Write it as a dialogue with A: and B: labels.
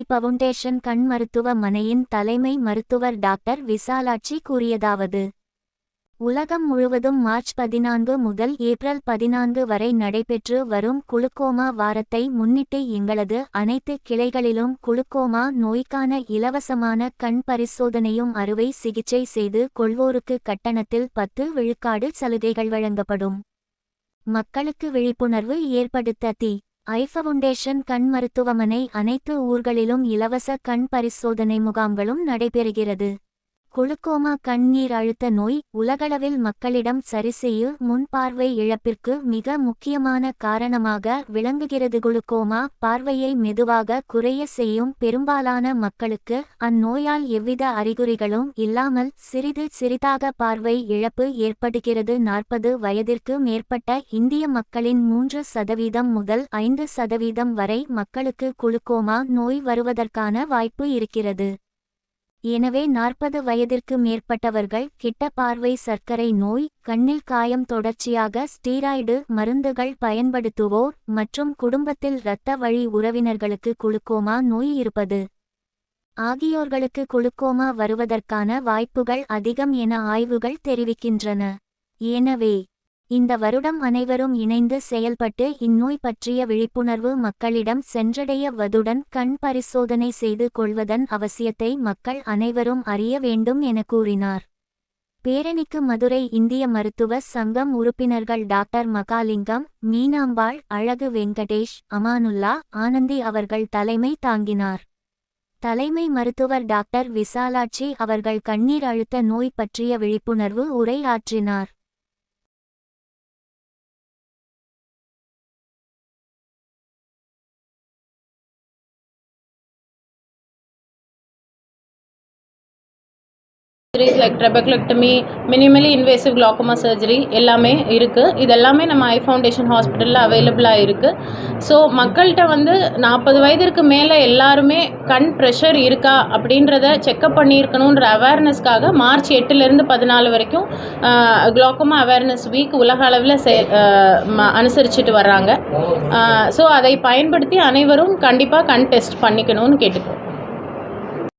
A: Foundation கண் மருத்துவமனையின் தலைமை மருத்துவர் டாக்டர் விசாலாட்சி கூறியதாவது: உலகம் முழுவதும் மார்ச் 14 முதல் ஏப்ரல் 14 வரை நடைபெற்று வரும் குளுக்கோமா வாரத்தை முன்னிட்டு எங்களது அனைத்து கிளைகளிலும் குளுக்கோமா நோய்க்கான இலவசமான கண் பரிசோதனையும் அறுவை சிகிச்சை செய்து கொள்வோருக்கு கட்டணத்தில் 10 விழுக்காடு சலுகைகள் வழங்கப்படும். மக்களுக்கு விழிப்புணர்வு ஏற்படுத்த ஃபவுண்டேஷன் கண் மருத்துவமனை அனைத்து ஊர்களிலும் இலவச கண் பரிசோதனை முகாம்களும் நடைபெறுகிறது. குளுக்கோமா கண்ணீர் அழுத்த நோய் உலகளவில் மக்களிடம் சரிசெய்யும் முன் பார்வை இழப்பிற்கு மிக முக்கியமான காரணமாக விளங்குகிறது. குளுக்கோமா பார்வையை மெதுவாக குறைய செய்யும். பெரும்பாலான மக்களுக்கு அந்நோயால் எவ்வித அறிகுறிகளும் இல்லாமல் சிறிது சிறிதாக பார்வை இழப்பு ஏற்படுகிறது. 40 வயதிற்கு மேற்பட்ட இந்திய மக்களின் 3% முதல் 5% வரை மக்களுக்கு குளுக்கோமா நோய் வருவதற்கான வாய்ப்பு இருக்கிறது. எனவே 40 வயதிற்கு மேற்பட்டவர்கள் கிட்ட பார்வை, சர்க்கரை நோய், கண்ணில் காயம், தொடர்ச்சியாக ஸ்டீராய்டு மருந்துகள் பயன்படுத்துவோர் மற்றும் குடும்பத்தில் இரத்த வழி உறவினர்களுக்கு குளுக்கோமா நோய் இருப்பது ஆகியோர்களுக்கு குளுக்கோமா வருவதற்கான வாய்ப்புகள் அதிகம் என ஆய்வுகள் தெரிவிக்கின்றன. எனவே இந்த வருடம் அனைவரும் இணைந்து செயல்பட்டு இந்நோய் பற்றிய விழிப்புணர்வு மக்களிடம் சென்றடையவதுடன் கண் பரிசோதனை செய்து கொள்வதன் அவசியத்தை மக்கள் அனைவரும் அறிய வேண்டும் என கூறினார். பேரணிக்கு மதுரை இந்திய மருத்துவ சங்கம் உறுப்பினர்கள் டாக்டர் மகாலிங்கம், மீனாம்பாள், அழகு வெங்கடேஷ், அமானுல்லா, ஆனந்தி அவர்கள் தலைமை தாங்கினார். தலைமை மருத்துவர் டாக்டர் விசாலாட்சி அவர்கள் கண்ணீர் அழுத்த நோய் பற்றிய விழிப்புணர்வு உரை ஆற்றினார்.
B: Like trabeculectomy, minimally invasive glaucoma surgery எல்லாமே இருக்குது. இது எல்லாமே நம்ம ஐ ஃபவுண்டேஷன் ஹாஸ்பிட்டலில் அவைலபிளாக இருக்குது. ஸோ மக்கள்கிட்ட 40 வயதிற்கு மேலே எல்லாருமே கண் ப்ரெஷர் இருக்கா அப்படின்றத செக்கப் பண்ணியிருக்கணுன்ற அவேர்னஸ்க்காக மார்ச் 8லேருந்து 14 வரைக்கும் கிளாக்கோமா அவேர்னஸ் வீக் உலக அளவில் அனுசரிச்சுட்டு வர்றாங்க. ஸோ அதை பயன்படுத்தி அனைவரும் கண்டிப்பாக கண் டெஸ்ட் பண்ணிக்கணும்னு கேட்டுக்கோம்.